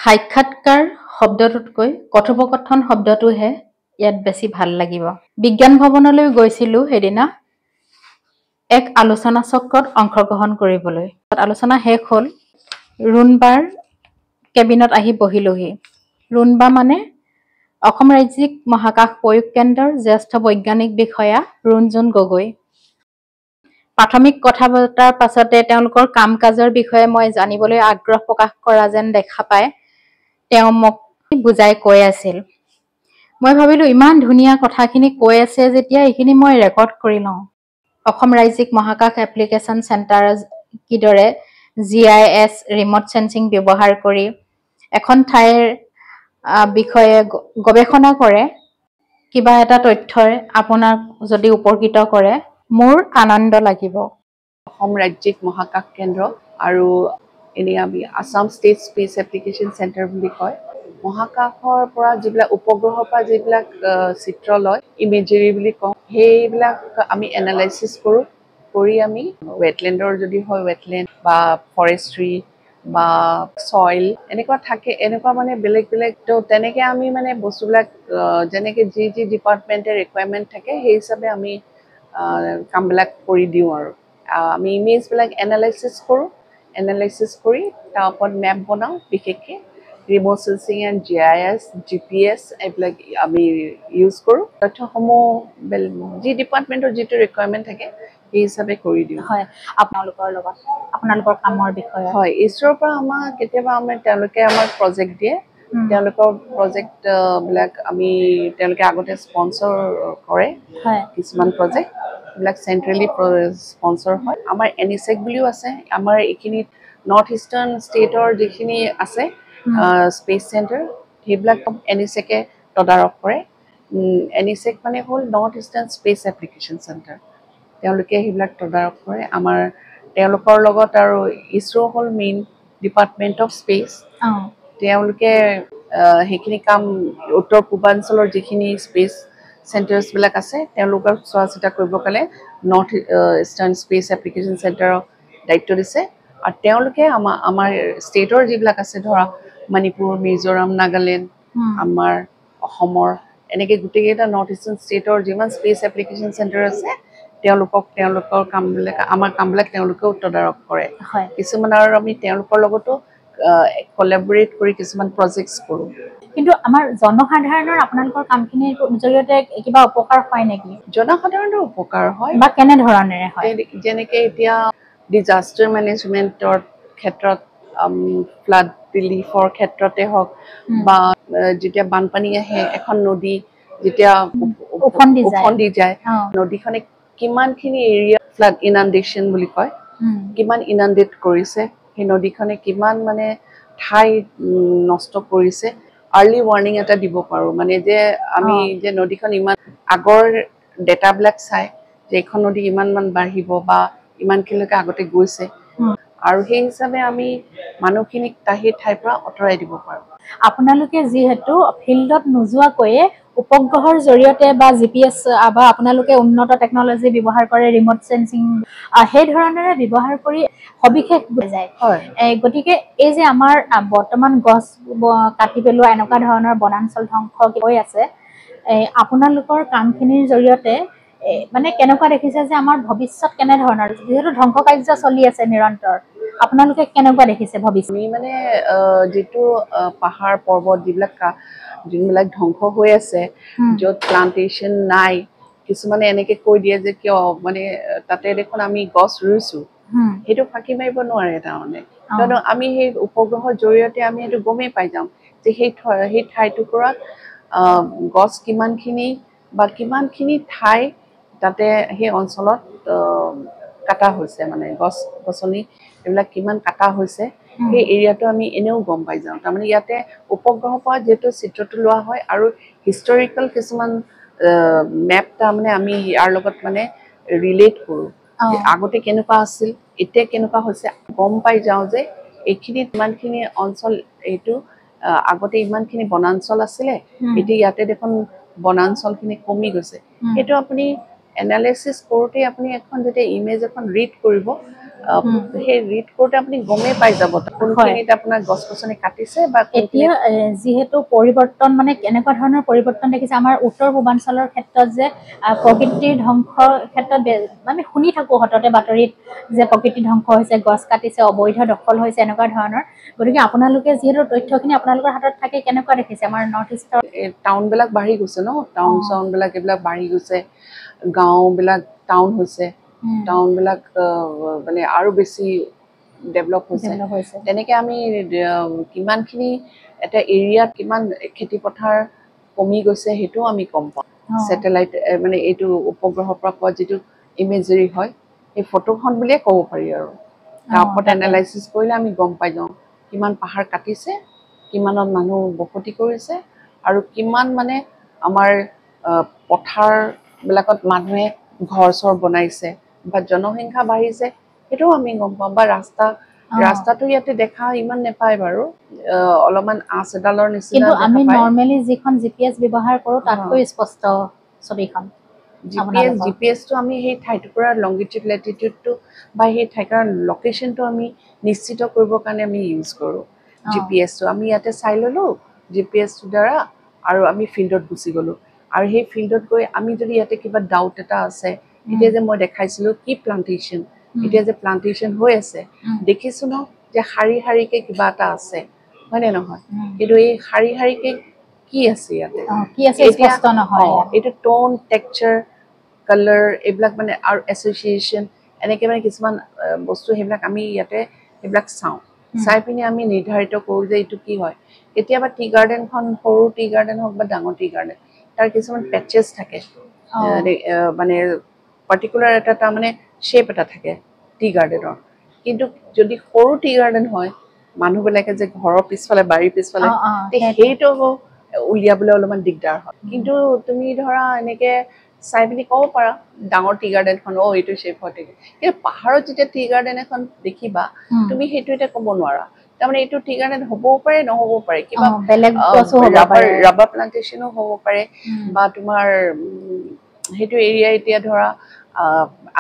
সাক্ষাৎকাৰ শব্দটোতকৈ কথোপকথন শব্দটোহে ইয়াত বেছি ভাল লাগিব। বিজ্ঞান ভৱনলৈ গৈছিলোঁ সেইদিনা এক আলোচনা চক্ৰত অংশগ্ৰহণ কৰিবলৈ। আলোচনা শেষ হ'ল, ৰুণবাৰ কেবিনত আহি বহিলোহি। ৰুণবা মানে অসম ৰাজ্যিক মহাকাশ প্ৰয়োগ কেন্দ্ৰৰ জ্যেষ্ঠ বৈজ্ঞানিক বিষয়া ৰুণজুন গগৈ। প্ৰাথমিক কথা-বতৰাৰ পাছতে তেওঁলোকৰ কাম-কাজৰ বিষয়ে মই জানিবলৈ আগ্ৰহ প্ৰকাশ কৰা যেন দেখা পাই তেওঁ মোক বুজাই কৈ আছিল। মই ভাবিলোঁ ইমান ধুনীয়া কথাখিনি কৈ আছে যেতিয়া এইখিনি মই ৰেকৰ্ড কৰি লওঁ। অসম ৰাজ্যিক মহাকাশ এপ্লিকেশ্যন চেণ্টাৰে কিদৰে GIS ৰিমট চেন্সিং ব্যৱহাৰ কৰি এখন ঠাইৰ বিষয়ে গৱেষণা কৰে, কিবা এটা তথ্যই আপোনাক যদি উপকৃত কৰে, মোৰ আনন্দ লাগিব। অসম ৰাজ্যিক মহাকাশ কেন্দ্ৰ আৰু এনে আমি Assam state space application centre বুলি কয়। মহাকাশৰ পৰা যিবিলাক উপগ্ৰহৰ পৰা যিবিলাক চিত্ৰ লয়, ইমেজেৰী বুলি কওঁ, সেইবিলাক আমি এনালাইচিছ কৰোঁ। কৰি আমি ৱেটলেণ্ডৰ যদি হয় ৱেটলেণ্ড বা ফৰেষ্ট্ৰি বা চইল এনেকুৱা থাকে, এনেকুৱা মানে বেলেগ বেলেগ তো তেনেকৈ আমি মানে বস্তুবিলাক যেনেকৈ যি যি ডিপাৰ্টমেণ্টে ৰিকুৱাৰমেণ্ট থাকে সেই হিচাপে আমি কামবিলাক কৰি দিওঁ আৰু আমি ইমেজবিলাক এনালাইচিছ কৰোঁ। এনালাইচিছ কৰি তাৰ ওপৰত মেপ বনাওঁ, বিশেষকৈ remote sensing and GIS, GPS এইবিলাক আমি ইউজ কৰোঁ। তথ্যসমূহ যি ডিপাৰ্টমেণ্টৰ যিটো ৰিকুৱাৰমেণ্ট থাকে সেই হিচাপে কৰি দিওঁ। হয়, আপোনালোকৰ কামৰ বিষয়ে হয়, ইছৰোৰ পৰা আমাক কেতিয়াবা তেওঁলোকে আমাক প্ৰজেক্ট দিয়ে। তেওঁলোকৰ প্ৰজেক্টবিলাক তেওঁলোকে আগতে স্পনচৰ কৰে কিছুমান প্ৰজেক্ট, এইবিলাক চেণ্ট্ৰেলি স্পনচৰ হয়। আমাৰ NISEC বুলিও আছে, আমাৰ এইখিনিত নৰ্থ ইষ্টাৰ্ণ ষ্টেটৰ যিখিনি আছে স্পেচ চেণ্টাৰ, সেইবিলাক NISECে তদাৰক কৰে। NISEC মানে হ'ল north eastern space application centre, তেওঁলোকে সেইবিলাক তদাৰক কৰে। তেওঁলোকৰ লগত আৰু ইছৰো হ'ল মেইন ডিপাৰ্টমেণ্ট অফ স্পেচ। তেওঁলোকে সেইখিনি কাম উত্তৰ পূৰ্বাঞ্চলৰ যিখিনি স্পেচ চেণ্টাৰ্ছবিলাক আছে তেওঁলোকক চোৱা চিতা কৰিবৰ কাৰণে নৰ্থ ইষ্টাৰ্ণ স্পেচ এপ্লিকেশ্যন চেণ্টাৰক দায়িত্ব দিছে। আৰু তেওঁলোকে আমাৰ ষ্টেটৰ যিবিলাক আছে, ধৰা মণিপুৰ, মিজোৰাম, নাগালেণ্ড, আমাৰ অসমৰ এনেকৈ গোটেইকেইটা নৰ্থ ইষ্টাৰ্ণ ষ্টেটৰ যিমান স্পেচ এপ্লিকেশ্যন চেণ্টাৰ আছে তেওঁলোকৰ কামবিলাক, আমাৰ কামবিলাক তেওঁলোকেও তদাৰক কৰে। কিছুমান আৰু আমি তেওঁলোকৰ লগতো কলেবৰেট কৰি কিছুমান প্ৰজেক্টছ কৰোঁ। কিন্তু আমাৰ জনসাধাৰণৰ আপোনালোকৰ কামখিনিৰ জৰিয়তে কিবা উপকাৰ হয় নেকি? জনসাধাৰণৰ উপকাৰ হয় বা কেনেধৰণেৰে হয়? যেনেকৈ এতিয়া ডিজাষ্টাৰ মেনেজমেণ্টৰ ক্ষেত্ৰত, ফ্লাড ৰিলিফৰ ক্ষেত্ৰতে হওক, বা যেতিয়া বানপানী আহে, এখন নদী যেতিয়া উফন্দি যায়, নদীখনে কিমানখিনি এৰিয়া ফ্লাড ইনাণ্ডেশ্যন বুলি কয়, কিমান ইনাণ্ডেট কৰিছে, সেই নদীখনে কিমান মানে ঠাই নষ্ট কৰিছে, আৰ্লি ৱাৰ্ণিং এটা দিব পাৰোঁ। মানে যে আমি যে নদীখন ইমান আগৰ ডেটাবিলাক চাই যে এইখন নদী ইমানমান বাঢ়িব বা ইমানখিনিলৈকে আগতে গৈছে, আৰু সেই হিচাপে আমি মানুহখিনিক সেই ঠাইৰ পৰা আঁতৰাই দিব পাৰোঁ। আপোনালোকে যিহেতু ফিল্ডত নোযোৱাকৈয়ে উপগ্ৰহৰ জৰিয়তে বা GPS বা আপোনালোকে উন্নত টেকনলজি ব্যৱহাৰ কৰে, ৰিমট চেন্সিং সেই ধৰণেৰে ব্যৱহাৰ কৰি সবিশেষ বুজায়। গতিকে এই যে আমাৰ বৰ্তমান গছ কাটি পেলোৱা এনেকুৱা ধৰণৰ বনাঞ্চল ধ্বংস হৈ আছে, আপোনালোকৰ কামখিনিৰ জৰিয়তে মানে কেনেকুৱা দেখিছে যে আমাৰ ভৱিষ্যত কেনেধৰণৰ, যিহেতু ধ্বংস কাৰ্য চলি আছে নিৰন্তৰ, আপোনালোকে কেনেকুৱা দেখিছে ভৱিষ্যত? আমি মানে যিটো পাহাৰ পৰ্বত যোনবিলাক ধ্বংস হৈ আছে, য'ত প্লান্টেশ্যন নাই, কিছুমানে এনেকৈ কৈ দিয়ে যে কিয় মানে তাতে দেখোন আমি গছ ৰুইছোঁ, সেইটো ফাঁকি মাৰিব নোৱাৰে তাৰমানে। কিয়নো আমি সেই উপগ্ৰহৰ জৰিয়তে আমি সেইটো গমেই পাই যাওঁ যে সেই ঠাইটুকুৰাত গছ কিমানখিনি বা কিমানখিনি ঠাই তাতে সেই অঞ্চলত কাটা হৈছে, মানে গছ গছনি এইবিলাক কিমান কাটা হৈছে, সেই এৰিয়াটো আমি এনেও গম পাই যাওঁ। তাৰমানে ইয়াতে উপগ্ৰহৰ পৰা যিহেতু চিত্ৰটো লোৱা হয় আৰু হিষ্টৰিকেল কিছুমান মেপ তাৰমানে আমি ইয়াৰ লগত মানে ৰিলেট কৰোঁ, আগতে কেনেকুৱা আছিল, এতিয়া কেনেকুৱা হৈছে, গম পাই যাওঁ যে এইখিনিত ইমানখিনি অঞ্চল, এইটো আগতে ইমানখিনি বনাঞ্চল আছিলে, এতিয়া ইয়াতে দেখোন বনাঞ্চলখিনি কমি গৈছে। সেইটো আপুনি এনালাইচিছ কৰোঁতে আপুনি এখন যেতিয়া ইমেজ এখন ৰিড কৰিব, সেই ৰিড কৰোঁতে আপুনি গমেই পাই যাব কোনখিনিত আপোনাৰ গছ গছনি কাটিছে বা এতিয়া যিহেতু পৰিৱৰ্তন মানে কেনেকুৱা ধৰণৰ পৰিৱৰ্তন দেখিছে আমাৰ উত্তৰ পূৰ্বাঞ্চলৰ ক্ষেত্ৰত যে প্ৰকৃতিৰ ধ্বংসৰ ক্ষেত্ৰত আমি শুনি থাকোঁ সততে বাতৰিত যে প্ৰকৃতি ধ্বংস হৈছে গছ কাটিছে অবৈধ দখল হৈছে এনেকুৱা ধৰণৰ গতিকে আপোনালোকে যিহেতু তথ্যখিনি আপোনালোকৰ হাতত থাকে কেনেকুৱা দেখিছে আমাৰ নৰ্থ ইষ্টৰ টাউনবিলাক বাঢ়ি গৈছে ন টাউনবিলাক এইবিলাক বাঢ়ি গৈছে গাঁওবিলাক টাউন হৈছে টাউনবিলাক মানে আৰু বেছি ডেভেলপ হৈছে তেনেকৈ আমি কিমানখিনি এটা এৰিয়াত কিমান খেতি পথাৰ কমি গৈছে সেইটোও আমি গম পাওঁ ছেটেলাইট মানে এইটো উপগ্ৰহৰ পৰা পোৱা যিটো ইমেজেৰী হয় সেই ফটোখন বুলিয়ে ক'ব পাৰি আৰু তাৰ ওপৰত এনালাইচিছ কৰিলে আমি গম পাই যাওঁ কিমান পাহাৰ কাটিছে কিমানত মানুহ বসতি কৰিছে আৰু কিমান মানে আমাৰ পথাৰবিলাকত মানুহে ঘৰ চৰ বনাইছে বা জনসংখ্যা বাঢ়িছে সেইটোও আমি গম পাওঁ বা ৰাস্তাটো ইয়াতে দেখা ইমান নেপায় বাৰু অলপমান আঁচ এডালৰ নিচিনা আমি নৰ্মেলি যিখন জিপিএছ ব্যৱহাৰ কৰোঁ তাতকৈ স্পষ্ট ছবিখন জিপিএছটো আমি সেই ঠাইটুকুৰাৰ লংগিটিউড লেটিটিউডটো বা সেই ঠাইটুকুৰাৰ লোকেশ্যনটো আমি নিশ্চিত কৰিবৰ কাৰণে আমি ইউজ কৰোঁ জিপিএছটো আমি ইয়াতে চাই ল'লোঁ জিপিএছটোৰ দ্বাৰা আৰু আমি ফিল্ডত গুচি গ'লোঁ আৰু সেই ফিল্ডত গৈ আমি যদি ইয়াতে কিবা ডাউট এটা আছে এতিয়া যে মই দেখাইছিলোঁ কি প্লান্টেশ্যন এতিয়া যে প্লান্টেশ্যন হৈ আছে দেখিছোঁ ন যে শাৰী শাৰীকৈ কিবা এটা আছে হয়নে নহয় কিন্তু এই শাৰী শাৰীকৈ কি আছে ইয়াতে এইটো টোন টেক্সচাৰ কালাৰ এইবিলাক মানে আৰু এছ'চিয়েশ্যন এনেকৈ মানে কিছুমান বস্তু সেইবিলাক আমি ইয়াতে সেইবিলাক চাওঁ চাই পিনি আমি নিৰ্ধাৰিত কৰোঁ যে এইটো কি হয় কেতিয়াবা টি গাৰ্ডেনখন সৰু টি গাৰ্ডেন হওক বা ডাঙৰ টি গাৰ্ডেন তাৰ কিছুমান পেচেছ থাকে মানে পাৰ্টিকুলাৰ এটা তাৰমানে শ্বেপ এটা থাকে টি গাৰ্ডেনৰ কিন্তু যদি সৰু টি গাৰ্ডেন হয় মানুহবিলাকে যে ঘৰৰ পিছফালে বাৰীৰ পিছফালে সেইটো উলিয়াবলৈ অলপমান দিগদাৰ হয় কিন্তু তুমি ধৰা এনেকৈ চাই পিনি ক'ব পাৰা ডাঙৰ টি গাৰ্ডেনখন এইটো শ্বেপ হয় কিন্তু পাহাৰত যেতিয়া টি গাৰ্ডেন এখন দেখিবা তুমি সেইটো এতিয়া ক'ব নোৱাৰা তাৰমানে এইটো টি গাৰ্ডেন হ'বও পাৰে নহ'বও পাৰে কিবা ৰাবাৰ প্লান্টেশ্যনো হ'ব পাৰে বা তোমাৰ সেইটো এৰিয়া এতিয়া ধৰা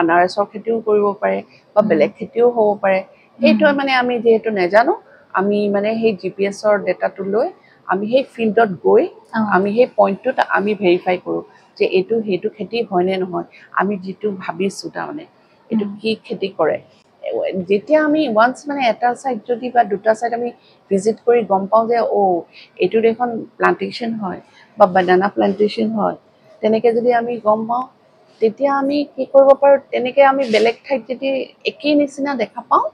আনাৰসৰ খেতিও কৰিব পাৰে বা বেলেগ খেতিও হ'ব পাৰে সেইটো মানে আমি যিহেতু নাজানো আমি মানে সেই জিপিএছৰ ডেটাটো লৈ আমি সেই ফিল্ডত গৈ আমি সেই পইণ্টটোত আমি ভেৰিফাই কৰোঁ যে এইটো সেইটো খেতি হয়নে নহয় আমি যিটো ভাবিছোঁ তাৰমানে এইটো কি খেতি কৰে যেতিয়া আমি ওৱান্স মানে এটা ছাইড যদি বা দুটা ছাইড আমি ভিজিট কৰি গম পাওঁ যে এইটো দেখোন প্লান্টেশ্যন হয় বা বানানা প্লান্টেশ্যন হয় তেনেকৈ যদি আমি গম পাওঁ তেতিয়া আমি কি কৰিব পাৰোঁ তেনেকৈ আমি বেলেগ ঠাইত যদি একেই নিচিনা দেখা পাওঁ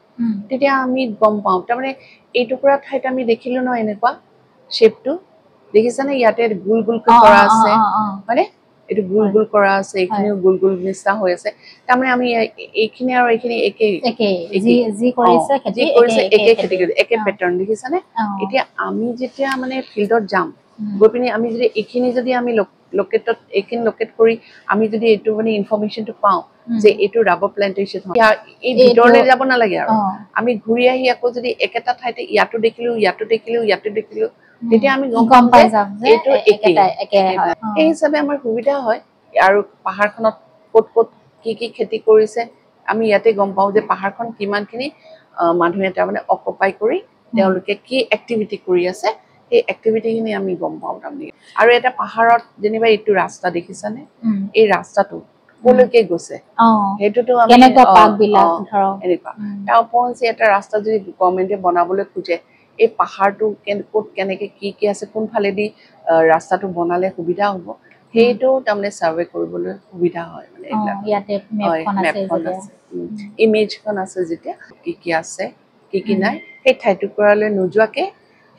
তেতিয়া আমি গম পাওঁ তাৰমানে এই টুকুৰা ঠাইত আমি দেখিলোঁ ন এনেকুৱা শ্বেপটো দেখিছানে ইয়াতে গোল গোলকৈ কৰা আছে হয়নে এইটো গোল গোল কৰা আছে এইখিনিও গোল গোল নিচিনা হৈ আছে তাৰমানে আমি এইখিনি আৰু এইখিনি একে একে পেটাৰ্ণ দেখিছানে এতিয়া আমি যেতিয়া মানে ফিল্ডত যাম গৈ পিনি আমি যদি এইখিনি যদি আমি এইখিনি লোকেট কৰি আমি যদি এইটো মানে ইনফৰমেশ্যনটো পাওঁ যে এইটো ৰাবাৰ প্লান্টেশ্যন হয় এই ভিতৰলৈ যাব নালাগে আৰু আমি ঘূৰি আহি আকৌ যদি একেটা ঠাইতে ইয়াতো দেখিলোঁ তেতিয়া আমি গম পাম যে এইটো এই হিচাপে আমাৰ সুবিধা হয় আৰু পাহাৰখনত ক'ত ক'ত কি খেতি কৰিছে আমি ইয়াতে গম পাওঁ যে পাহাৰখন কিমানখিনি মানুহে তাৰমানে অকুপাই কৰি তেওঁলোকে কি এক্টিভিটি কৰি আছে সেই এক্টিভিটিখিনি আমি গম পাওঁ তাৰমানে আৰু এটা পাহাৰত যেনিবা এইটো ৰাস্তা দেখিছানে এই ৰাস্তাটো কলৈকে গৈছে সেইটোতো আমি এনেকুৱা তাৰ ওপৰঞ্চি এটা ৰাস্তা যদি গভৰ্ণমেণ্টে বনাবলৈ খোজে এই পাহাৰটো ক'ত কেনেকৈ কি আছে কোনফালেদি ৰাস্তাটো বনালে সুবিধা হ'ব সেইটো তাৰমানে ছাৰ্ভে কৰিবলৈ সুবিধা হয় মানে মেপখন আছে ইমেজখন আছে যেতিয়া কি আছে কি নাই সেই ঠাইটুকুৰালৈ নোযোৱাকৈ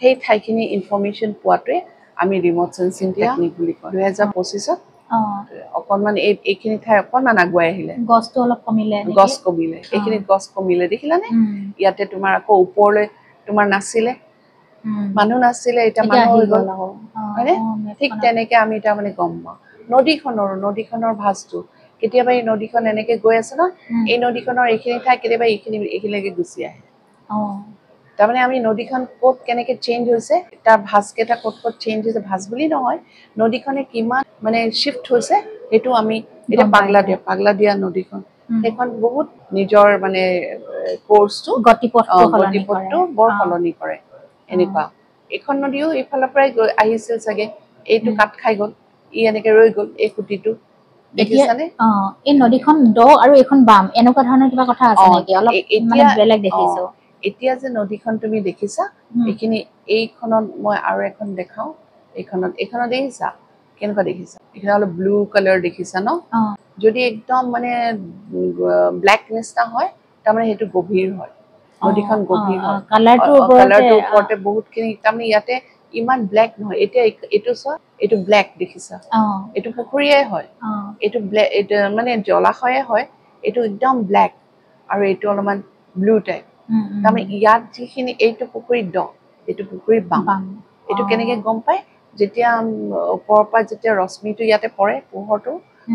সেই ঠাইখিনি ইনফৰমেশ্যন পোৱাটোৱে আমি ৰিম'ট সেন্সিং টেকনিক বুলি কওঁ 2025ত অকণমান এইখিনি ঠাই অকণমান আগুৱাই আহিলে গছটো অলপ কমিলে এইখিনিত গছ কমিলে দেখিলানে ইয়াতে তোমাৰ আকৌ ওপৰলৈ তোমাৰ নাছিলে মানুহ নাছিলে এতিয়া মানুহ হৈ গ'ল হয়নে ঠিক তেনেকৈ আমি তাৰমানে গম পাওঁ নদীখনৰ ভাঁজটো কেতিয়াবা এই নদীখন এনেকৈ গৈ আছে ন এই নদীখনৰ এইখিনি ঠাই কেতিয়াবা এইখিনিলৈকে গুচি আহে তাৰমানে আমি নদীখন ক'ত কেনেকৈ চেঞ্জ হৈছে তাৰ ভাঁজকেইটা ক'ত চেঞ্জ হৈছে ভাঁজ বুলি নহয় নদীখনে কিমান মানে শ্বিফ্ট হৈছে সেইটো আমি এতিয়া পাগলা দিয়া নদীখন সেইখন বহুত নিজৰ মানে কোৰ্সটো গতিপথটো বৰ সলনি কৰে এনেকুৱা এখন নদীও এইফালৰ পৰাই আহিছিল চাগে এইটো কাট খাই গ'ল ই এনেকে ৰৈ গ'ল এই খুঁটিটো দেখিছানে এই নদীখন দ আৰু এখন বাম এনেকুৱা ধৰণৰ কিবা কথা আছে নেকি অলপ মানে বেলেগ দেখিছো এতিয়া যে নদীখন তুমি দেখিছা এইখিনি এইখনত মই আৰু এখন দেখাও এইখনত দেখিছা কেনেকুৱা দেখিছা এইখন অলপ ব্লু কালাৰ দেখিছা ন যদি একদম মানে ব্ল্যাক নিচিনা হয় তাৰমানে সেইটো গভীৰ হয় নদীখন গভীৰ হয় কালাৰটোৰ ওপৰতে বহুতখিনি তাৰমানে ইয়াতে ইমান ব্ল্যাক নহয় এতিয়া এইটো চোৱা এইটো ব্ল্যাক দেখিছা এইটো পুখুৰীয়ে হয় এইটো ব্ল্যাক এইটো মানে জলাশয়ে হয় এইটো একদম ব্ল্যাক আৰু এইটো অলপমান ব্লু টাইপ তাৰমানে ইয়াত যিখিনি এইটো পুখুৰীত দ এইটো পুখুৰীত বাম এইটো কেনেকে গম পায় যেতিয়া ওপৰৰ পৰা যেতিয়া ৰশ্মিটো ইয়াতে পৰে পোহৰটো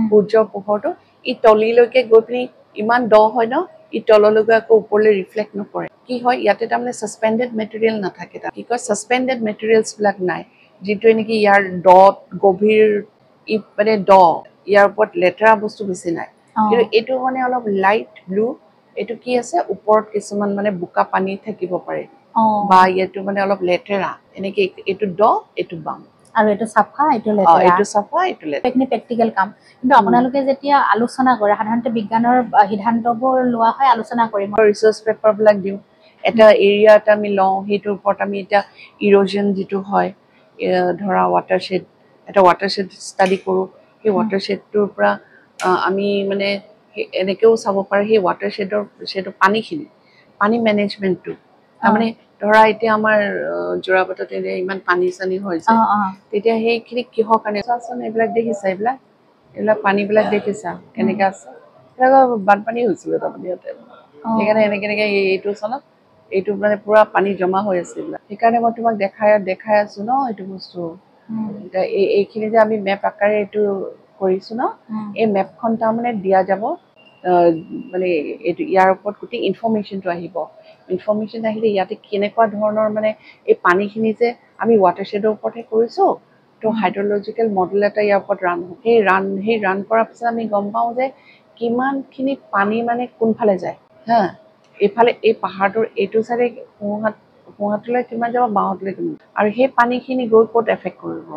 সূৰ্যৰ পোহৰটো ই তলিলৈকে গৈ পিনি ইমান দ হয় ন ই তললৈকে আকৌ ওপৰলৈ ৰিফ্লেক্ট নকৰে কি হয় ইয়াতে তাৰমানে সাসপেন্ডেড মেটেৰিয়েল নাথাকে কি কয় সাসপেন্ডেড মেটেৰিয়েলছ বিলাক নাই যিটো নেকি ইয়াৰ দ গভীৰ ই মানে দ ইয়াৰ ওপৰত লেতেৰা বস্তু বেছি নাই কিন্তু এইটো মানে অলপ লাইট ব্লু এইটো কি আছে ওপৰত কিছুমান মানে বোকা পানী থাকিব পাৰে বা ইয়াটো মানে অলপ লেতেৰা এনেকে এইটো দ এইটো বাম আৰু এইটো সাফা এইটো লেতেৰা এইটো সাফা এইটো লেতেৰা এইখিনি প্ৰেক্টিকেল কাম কিন্তু আপোনালোকে যেতিয়া আলোচনা কৰে সাধাৰণতে বিজ্ঞানৰ সিদ্ধান্তবোৰ লোৱা হয় আলোচনা কৰি ৰিসাৰ্চ পেপাৰ বিলাক দিও এটা এৰিয়া এটা আমি লওঁ সেইটোৰ ওপৰত আমি এটা ইৰোজন যিটো হয় ধৰা ৱাটাৰশেড এটা ৱাটাৰশেড ষ্টাডি কৰোঁ সেই ৱাটাৰশেডটোৰ পৰা আমি মানে এনেকেও চাব পাৰে সেই ৱাটাৰশেডৰ সেইটো পানী মেনেজমেণ্টটো তাৰমানে ধৰা এতিয়া আমাৰ যোৰাবাটত ইমান পানী চানী হৈ যায় তেতিয়া সেইখিনি কিহৰ কাৰণে চোৱাচোন এইবিলাক দেখিছা এইবিলাক পানীবিলাক দেখিছা কেনেকৈ আছে বানপানী হৈছিলে তাৰমানে ইয়াতে সেইকাৰণে এনেকে এইটো চনত এইটো মানে পুৰা পানী জমা হৈ আছে সেইকাৰণে মই তোমাক দেখাই আছো ন এইটো বস্তু এইখিনি যে আমি মেপ আকাৰে এইটো কৰিছো ন এই মেপখন তাৰমানে দিয়া যাব মানে এইটো ইয়াৰ ওপৰত গোটেই ইনফৰমেশ্যনটো আহিব ইনফৰমেশ্যন আহিলে ইয়াতে কেনেকুৱা ধৰণৰ মানে এই পানীখিনি যে আমি ৱাটাৰশ্বেডৰ ওপৰতহে কৰিছো তো হাইড্ৰলজিকেল মডেল এটা ইয়াৰ ওপৰত সেই ৰান কৰাৰ পিছত আমি গম পাওঁ যে কিমানখিনি পানী মানে কোনফালে যায় হা এইফালে এই পাহাৰটোৰ এইটো চাইডে সোঁহাতলৈ কিমান যাব বাওঁহাতলৈ কিমান আৰু সেই পানীখিনি গৈ ক'ত এফেক্ট কৰিব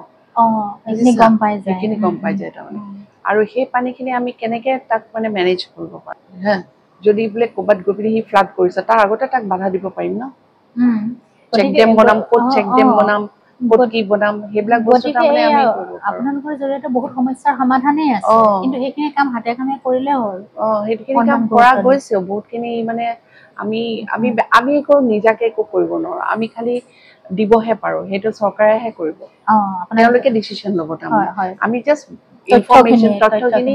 সেইখিনি গম পাই যায় তাৰমানে আৰু সেই পানীখিনি আমি কেনেকে তাক মানে মেনেজ কৰিব পাৰোঁ হা যদি বোলে ক'ৰবাত গৈ পিনি সি ফ্লাড কৰিছে তাৰ আগতে তাক বাধা দিব পাৰিম ন চেক ডেম বনাম ক'ত চেক ডেম বনাম ক'ত কি বনাম সেইবিলাক বস্তু তাৰমানে আমি আপোনালোকৰ জৰিয়তে বহুত সমস্যাৰ সমাধানেই আছে কিন্তু সেইখিনি কাম হাতে কামে কৰিলে হ'ল সেইখিনি কাম কৰা গৈছে বহুতখিনি মানে আমি একো নিজাকে একো কৰিব নোৱাৰো আমি খালি দিবহে পাৰো সেইটো চৰকাৰেহে কৰিব তেওঁলোকে ডিচিশ্যন ল'ব তাৰমানে আমি জাষ্ট ইনফৰমেশ্যন তথ্যখিনি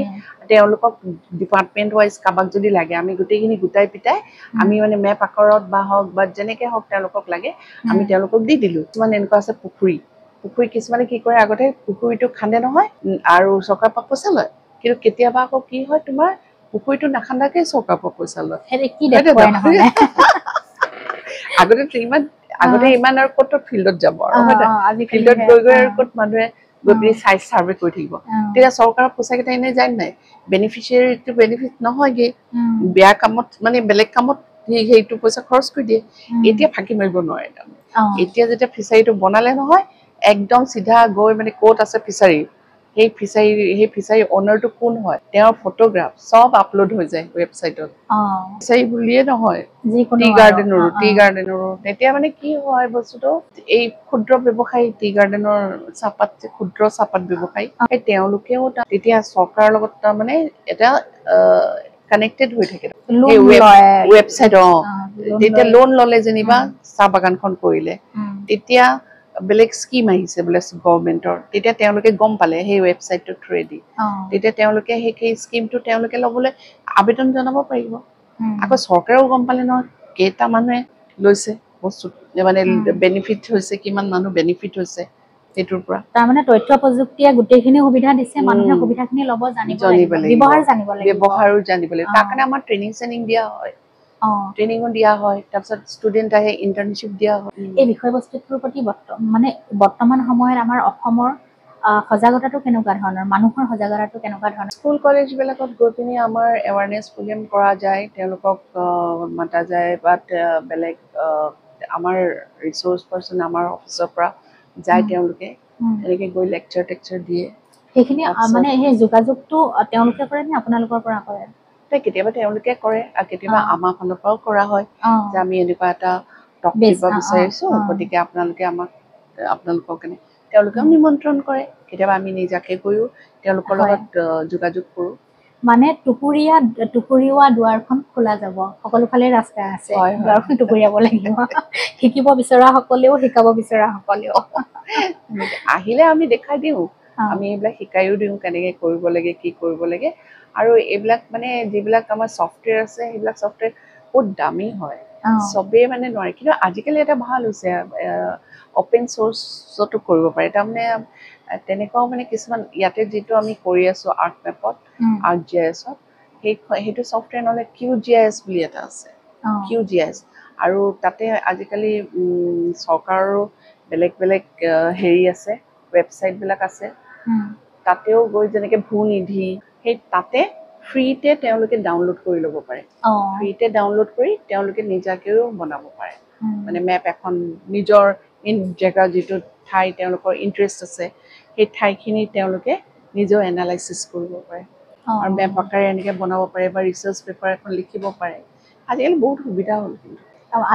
তেওঁলোকক ডিপাৰ্টমেণ্ট ৱাইজ কাবাক যদি লাগে আমি গোটেইখিনি গোটাই পিটাই আমি মানে মেপ আকাৰত বা হওক বা যেনেকে হওক তেওঁলোকক লাগে আমি তেওঁলোকক দি দিলো কিছুমান এনেকুৱা আছে পুখুৰী কিছুমানে কি কৰে আগতে পুখুৰীটো খান্দে নহয় আৰু চৰকাৰৰ পৰা পইচা লয় কিন্তু কেতিয়াবা আকৌ কি হয় তোমাৰ পুখুৰীটো নাখান্দাকে চৰকাৰৰ পৰা পইচা লয় আগতে ইমান আৰু ক'ত ফিল্ডত যাব আৰু ফিল্ডত গৈ আৰু ক'ত মানুহে গৈ পিনি চাৰ্ভে কৰি থাকিব তেতিয়া চৰকাৰৰ পইচাকেইটা এনেই যায় নাই বেনিফিচিয়াৰীটো বেনিফিট নহয়গে বেয়া কামত মানে বেলেগ কামত সেইটো পইচা খৰচ কৰি দিয়ে এতিয়া ফাঁকি মাৰিব নোৱাৰে তাৰমানে এতিয়া যেতিয়া ফিচাৰীটো বনালে নহয় একদম চিধা গৈ মানে ক'ত আছে ফিচাৰী সেই ফিচাৰী অনাৰটো কোন হয় তেওঁৰ ফটোগ্ৰাফ চব আপলোড হৈ যায় ৱেবছাইটত ফিচাৰী বুলিয়ে নহয় টি গাৰ্ডেনৰো তেতিয়া মানে কি হয় বস্তুটো এই ক্ষুদ্ৰ ব্যৱসায়ী টি গাৰ্ডেনৰ ক্ষুদ্ৰ চাহপাত ব্যৱসায়ী তেওঁলোকেও তেতিয়া চৰকাৰৰ লগত তাৰমানে এটা কানেক্টেড হৈ থাকে ৱেবছাইট তেতিয়া লোন ল'লে যেনিবা চাহ বাগানখন কৰিলে তেতিয়া বেলেগ স্কিম আহিছে বোলে গভৰ্ণমেণ্টৰ তেতিয়া তেওঁলোকে গম পালে সেই ৱেবছাইটটোৰ থ্ৰুৱেদি তেতিয়া তেওঁলোকে সেই স্কিমটো তেওঁলোকে ল'বলৈ আবেদন জনাব পাৰিব আকৌ চৰকাৰেও গম পালে নহয় কেইটা মানুহে লৈছে বস্তু মানে বেনিফিট হৈছে কিমান মানুহ বেনিফিট হৈছে সেইটোৰ পৰা তাৰমানে তথ্য প্ৰযুক্তিয়ে গোটেইখিনি সুবিধা দিছে মানুহে সুবিধাখিনি ল'ব জানিব লাগিব ব্যৱহাৰো জানিব লাগিব তাৰ কাৰণে আমাৰ ট্ৰেইনিং দিয়া হয় ট্ৰেইনিঙো দিয়া হয় তাৰপিছত ষ্টুডেণ্ট আহে ইণ্টাৰ্ণশ্বিপ দিয়া হয় এই বিষয়বস্তুটোৰ প্ৰতি মানে বৰ্তমান সময়ত আমাৰ অসমৰ সজাগতাটো কেনেকুৱা ধৰণৰ মানুহৰ সজাগতাটো কেনেকুৱা ধৰণৰ স্কুল কলেজবিলাকত গৈ পিনি আমাৰ এৱাৰনেছ প্ৰগ্ৰেম কৰা যায় তেওঁলোকক মাতা যায় বাট বেলেগ আমাৰ ৰিচোৰ্চ পাৰ্চন আমাৰ অফিচৰ পৰা যায় তেওঁলোকে এনেকৈ গৈ লেকচাৰ দিয়ে সেইখিনি মানে সেই যোগাযোগটো তেওঁলোকে কৰে নে আপোনালোকৰ পৰা কৰে কেতিয়াবা তেওঁলোকে কৰে আৰু কেতিয়াবা আমাৰ ফালৰ পৰাও কৰা হয় যে আমি এনেকুৱা এটা টক দিব বিচাৰিছো গতিকে আপোনালোকে আমাক আপোনালোকক তেওঁলোকেও নিমন্ত্ৰণ কৰে কেতিয়াবা আমি নিজাকে গৈও তেওঁলোকৰ লগত যোগাযোগ কৰোঁ মানে টুকুৰীয়া দুৱাৰখন খোলা যাব সকলোফালে ৰাস্তা আছে দুৱাৰখন টুকুৰিয়াব লাগিব শিকিব বিচৰা সকলেও শিকাব বিচৰা সকলেও আহিলে আমি দেখাই দিওঁ আমি এইবিলাক শিকাইও দিওঁ কেনেকৈ কৰিব লাগে কি কৰিব লাগে আৰু এইবিলাক মানে যিবিলাক আমাৰ ছফ্টৱেৰ আছে সেইবিলাক ছফ্টৱেৰ বহুত দামী হয় চবেই মানে নোৱাৰে কিন্তু আজিকালি এটা ভাল হৈছে অপেন চ'ৰ্চতো কৰিব পাৰে তাৰমানে তেনেকুৱাও মানে কিছুমান ইয়াতে যিটো আমি কৰি আছোঁ ArcMap-ত ArcGIS-ত সেইটো ছফ্টৱেৰ নহ'লে QGIS বুলি এটা আছে QGIS আৰু তাতে আজিকালি চৰকাৰৰো বেলেগ বেলেগ হেৰি আছে ৱেবছাইটবিলাক আছে তাতেও গৈ যেনেকৈ ভূনিধি সেই তাতে ফ্ৰীতে তেওঁলোকে ডাউনলোড কৰি ল'ব পাৰে ফ্ৰীতে ডাউনলোড কৰি তেওঁলোকে নিজাকেও বনাব পাৰে মানে মেপ এখন নিজৰ জেগা যিটো ঠাই তেওঁলোকৰ ইণ্টাৰেষ্ট আছে সেই ঠাইখিনি তেওঁলোকে নিজেও এনালাইচিছ কৰিব পাৰে আৰু মেপ আকাৰে এনেকৈ বনাব পাৰে বা ৰিচাৰ্চ পেপাৰ এখন লিখিব পাৰে আজিকালি বহুত সুবিধা হ'ল কিন্তু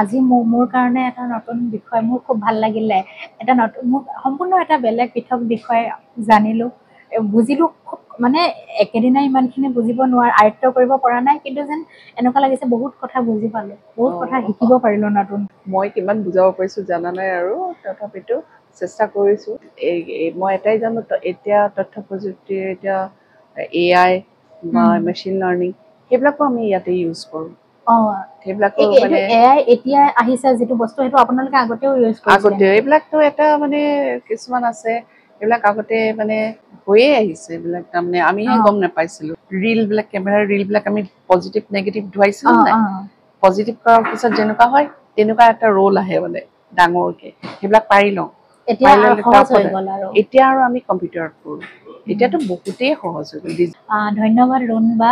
আজি মোৰ কাৰণে এটা নতুন বিষয় মোৰ খুব ভাল লাগিলে এটা নতুন সম্পূৰ্ণ এটা বেলেগ পৃথক বিষয় জানিলোঁ বুজিলোঁ খুব মানে একেদিনাই ইমানখিনি বুজিব আয়ত্ব কৰিব পৰা নাই কিন্তু যেন এনেকুৱা লাগিছে বহুত কথা বুজি পালোঁ বহুত কথা শিকিব পাৰিলোঁ নতুন মই কিমান বুজাব পাৰিছোঁ জানা নাই আৰু তথাপিতো চেষ্টা কৰিছোঁ মই এটাই জানো এতিয়া তথ্য প্ৰযুক্তিৰ এতিয়া AI বা মেচিন লাৰ্ণিং সেইবিলাকো আমি ইয়াতে ইউজ কৰোঁ সেইবিলাকো মানে AI এতিয়া আহিছে যিটো বস্তু সেইটো আপোনালোকে আগতেও ইউজ কৰিছে আগতে এইবিলাকতো এটা মানে কিছুমান আছে এইবিলাক আগতে মানে হৈয়ে আহিছে এইবিলাক তাৰমানে আমিহে গম নাপাইছিলোঁ ৰিলবিলাক কেমেৰাৰ ৰিলবিলাক আমি পজিটিভ নেগেটিভ ধুৱাইছিলোঁ নাই পজিটিভ কৰাৰ পিছত যেনেকুৱা হয় তেনেকুৱা এটা ৰোল আহে মানে ডাঙৰকৈ সেইবিলাক পাৰি লওঁ এতিয়া আৰু আমি কম্পিউটাৰত কৰোঁ এতিয়াতো বহুতেই সহজ হৈ গ'ল ধন্যবাদ ৰুণ বা